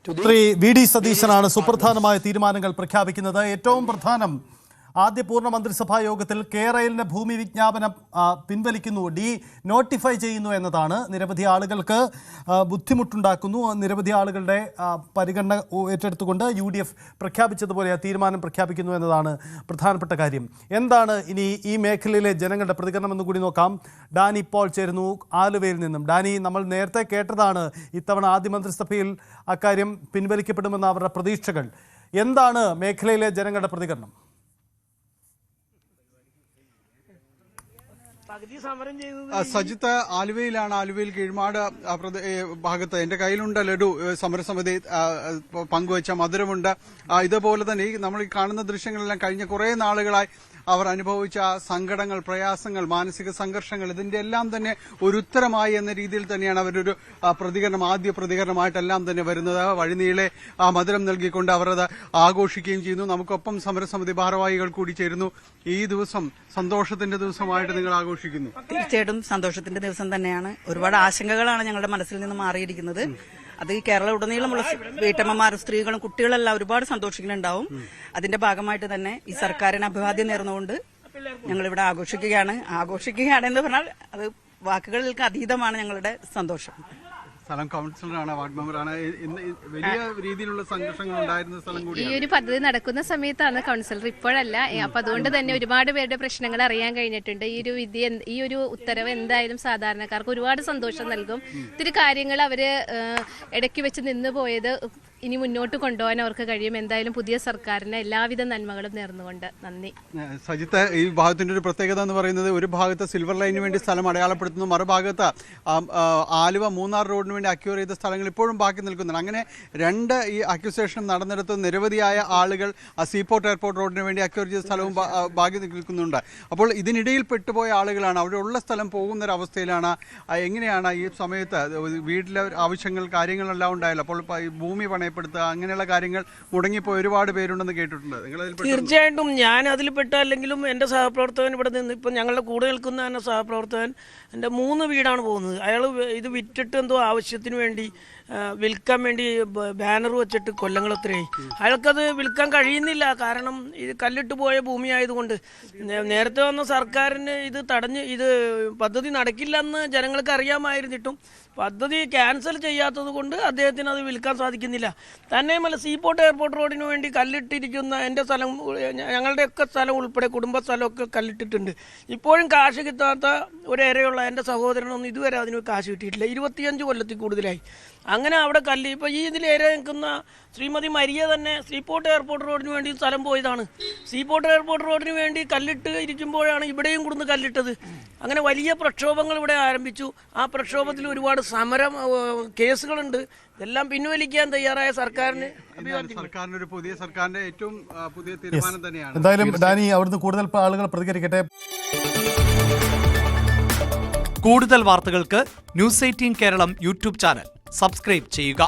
Shri VD. സതീശനാണ് സുപ്രധാനമായ തീരുമാനങ്ങൾ പ്രഖ്യാപിക്കുന്നത്. ഏറ്റവും പ്രധാനം, ആദ്യ പൂർണ്ണ മന്ത്രിസഭാ യോഗത്തിൽ കേരളിന്റെ ഭൂമി വിജ്ഞാപനം പിൻവലിക്കുന്നു, നോട്ടിഫൈ ചെയ്യുന്നു എന്നതാണ്. നിരവധി ആളുകൾക്ക് ബുദ്ധിമുട്ടുണ്ടാക്കുന്നു. നിരവധി ആളുകളുടെ പരിഗണന ഏറ്റെടുത്തുകൊണ്ട് UDF പ്രഖ്യാപിച്ചതുപോലെ തീരുമാനം പ്രഖ്യാപിക്കുന്നു എന്നതാണ് പ്രധാനപ്പെട്ട കാര്യം. എന്താണ് ഇനി ഈ മേഖലയിലെ ജനങ്ങളുടെ പ്രതികരണം എന്ന് കൂടി നോക്കാം. ഡാനി ഇപ്പോൾ ചേരുന്നു ആലുവയിൽ നിന്നും. ഡാനി, നമ്മൾ നേരത്തെ കേട്ടതാണ് ഇത്തവണ ആദ്യ മന്ത്രിസഭയിൽ അക്കാര്യം പിൻവലിക്കപ്പെടുമെന്ന അവരുടെ പ്രതീക്ഷകൾ. എന്താണ് മേഖലയിലെ ജനങ്ങളുടെ പ്രതികരണം? സജിത്ത്, ആലുവയിലാണ്. ആലുവയിൽ കീഴ്മാട് ഭാഗത്ത് എന്റെ കയ്യിലുണ്ട് ലഡു. സമരസമിതി പങ്കുവച്ച മധുരമുണ്ട്. ഇതുപോലെ തന്നെ നമ്മൾ ഈ കാണുന്ന ദൃശ്യങ്ങളെല്ലാം കഴിഞ്ഞ കുറെ നാളുകളായി അവർ അനുഭവിച്ച സങ്കടങ്ങൾ, പ്രയാസങ്ങൾ, മാനസിക സംഘർഷങ്ങൾ, ഇതിന്റെ എല്ലാം തന്നെ ഒരു ഉത്തരമായി എന്ന രീതിയിൽ തന്നെയാണ് അവരൊരു പ്രതികരണം, ആദ്യ പ്രതികരണമായിട്ടെല്ലാം തന്നെ വരുന്നത്. വഴിനീളെ മധുരം നൽകിക്കൊണ്ട് അവർ അത് ആഘോഷിക്കുകയും ചെയ്യുന്നു. നമുക്കൊപ്പം സമരസമിതി ഭാരവാഹികൾ കൂടി ചേരുന്നു. ഈ ദിവസം സന്തോഷത്തിന്റെ ദിവസമായിട്ട് നിങ്ങൾ ആഘോഷിക്കുന്നു. തീർച്ചയായിട്ടും സന്തോഷത്തിന്റെ ദിവസം തന്നെയാണ്. ഒരുപാട് ആശങ്കകളാണ് ഞങ്ങളുടെ മനസ്സിൽ നിന്ന് മാറിയിരിക്കുന്നത്. അത് ഈ കേരളം ഉടനീളമുള്ള വീട്ടമ്മമാരും സ്ത്രീകളും കുട്ടികളെല്ലാം ഒരുപാട് സന്തോഷിക്കുന്നുണ്ടാവും. അതിന്റെ ഭാഗമായിട്ട് തന്നെ ഈ സർക്കാരിന് അഭിവാദ്യം നേർന്നുകൊണ്ട് ഞങ്ങളിവിടെ ആഘോഷിക്കുകയാണെന്ന് പറഞ്ഞാൽ അത് വാക്കുകൾക്ക് അതീതമാണ് ഞങ്ങളുടെ സന്തോഷം. സ്ഥലം കൗൺസിലറാണ്, വാർഡ് മെമ്പറാണ്. വലിയ രീതിയിലുള്ള സംഘർഷങ്ങൾ ഉണ്ടായിരുന്ന സ്ഥലം കൂടി. ഈ ഒരു പദ്ധതി നടക്കുന്ന സമയത്താണ് കൗൺസിലർ, ഇപ്പോഴല്ല. അപ്പൊ അതുകൊണ്ട് തന്നെ ഒരുപാട് പേരുടെ പ്രശ്നങ്ങൾ അറിയാൻ കഴിഞ്ഞിട്ടുണ്ട്. ഈ ഒരു ഉത്തരവ് എന്തായാലും സാധാരണക്കാർക്ക് ഒരുപാട് സന്തോഷം നൽകും. ഇത്തിരി കാര്യങ്ങൾ അവര് ഇടയ്ക്ക് വെച്ച് നിന്ന് പോയത് ഇനി മുന്നോട്ട് കൊണ്ടുപോകാൻ അവർക്ക് കഴിയും. എന്തായാലും പുതിയ സർക്കാരിന് എല്ലാവിധ നന്മകളും നേർന്നുകൊണ്ട് നന്ദി. സജിത്ത്, ഈ ഭാഗത്തിന്റെ ഒരു പ്രത്യേകത എന്ന് പറയുന്നത്, ഒരു ഭാഗത്ത് സിൽവർ ലൈനിന് വേണ്ടി സ്ഥലം അടയാളപ്പെടുത്തുന്നു, മറുഭാഗത്ത് ആലുവ മൂന്നാർ റോഡിന് വേണ്ടി അക്യൂർ ചെയ്ത സ്ഥലങ്ങൾ ഇപ്പോഴും ബാക്കി നിൽക്കുന്നുണ്ട്. അങ്ങനെ രണ്ട് ഈ അക്യൂസേഷൻ നടന്നിടത്ത് നിരവധിയായ ആളുകൾ സീപോർട്ട് എയർപോർട്ട് റോഡിന് വേണ്ടി അക്യൂർ ചെയ്ത സ്ഥലവും ബാക്കി നിൽക്കുന്നുണ്ട്. അപ്പോൾ ഇതിനിടയിൽ പെട്ടുപോയ ആളുകളാണ്, അവിടെ ഉള്ള സ്ഥലം പോകുന്നൊരവസ്ഥയിലാണ്. എങ്ങനെയാണ് ഈ സമയത്ത് വീട്ടിലെ ആവശ്യങ്ങൾ, കാര്യങ്ങളെല്ലാം ഉണ്ടായല്ലോ, അപ്പോൾ ഭൂമി പണയപ്പെടുത്തുക അങ്ങനെയുള്ള കാര്യങ്ങൾ മുടങ്ങിപ്പോയി ഒരുപാട് പേരുണ്ടെന്ന് കേട്ടിട്ടുണ്ട്. തീർച്ചയായിട്ടും ഞാൻ അതിൽ പെട്ട, അല്ലെങ്കിലും എൻ്റെ സഹപ്രവർത്തകൻ ഇവിടെ നിന്ന് ഇപ്പം ഞങ്ങളുടെ കൂടെ നിൽക്കുന്ന തന്നെ സഹപ്രവർത്തകൻ എൻ്റെ 3 വീടാണ് പോകുന്നത്. അയാൾ ഇത് വിറ്റിട്ട് എന്തോ ആവശ്യത്തിന് വേണ്ടി വിൽക്കാൻ വേണ്ടി ബാനർ വെച്ചിട്ട് കൊല്ലങ്ങൾ എത്രയായി. അയാൾക്കത് വിൽക്കാൻ കഴിയുന്നില്ല. കാരണം ഇത് കല്ലിട്ട് പോയ ഭൂമി ആയതുകൊണ്ട്. നേരത്തെ വന്ന സർക്കാരിന് ഇത് ഇത് പദ്ധതി നടക്കില്ലെന്ന് ജനങ്ങൾക്ക് അറിയാമായിരുന്നിട്ടും പദ്ധതി ക്യാൻസൽ ചെയ്യാത്തത് കൊണ്ട് അദ്ദേഹത്തിന് അത് വിൽക്കാൻ സാധിക്കുന്നില്ല. തന്നെയുമല്ല, സീപോർട്ട് എയർപോർട്ട് റോഡിന് വേണ്ടി കല്ലിട്ടിരിക്കുന്ന എൻ്റെ സ്ഥലം, ഞങ്ങളുടെയൊക്കെ സ്ഥലം ഉൾപ്പെടെ കുടുംബ സ്ഥലമൊക്കെ കല്ലിട്ടിട്ടുണ്ട്. ഇപ്പോഴും കാശ് കിട്ടാത്ത ഒരേറെയുള്ള എൻ്റെ സഹോദരനൊന്നും ഇതുവരെ അതിന് കാശ് കിട്ടിയിട്ടില്ല. 25 കൊല്ലത്തിൽ കൂടുതലായി. അങ്ങനെ അവിടെ ഇപ്പോൾ ഈ ഇതിലേറെ നിൽക്കുന്ന ശ്രീമതി മരിയ തന്നെ സീപോർട്ട് എയർപോർട്ട് റോഡിന് വേണ്ടി സ്ഥലം പോയതാണ്. സീപോർട്ട് എയർപോർട്ട് റോഡിന് വേണ്ടി കല്ലിട്ട് ഇരിക്കുമ്പോഴാണ് ഇവിടെയും കൂടുന്ന് കല്ലിട്ടത്. അങ്ങനെ വലിയ പ്രക്ഷോഭങ്ങൾ ഇവിടെ ആരംഭിച്ചു. ആ പ്രക്ഷോഭത്തിൽ ഒരുപാട് സമരം കേസുകളുണ്ട്. ഇതെല്ലാം പിൻവലിക്കാൻ തയ്യാറായ സർക്കാരിന് ഒരു പുതിയ സർക്കാരിന്റെ ഏറ്റവും പുതിയ തീരുമാനം തന്നെയാണ്. എന്തായാലും ഡാനി, അവിടുന്ന് കൂടുതൽ ആളുകൾ പ്രതികരിക്കട്ടെ. കൂടുതൽ വാർത്തകൾക്ക് News 18 Keralam YouTube channel subscribe ചെയ്യുക.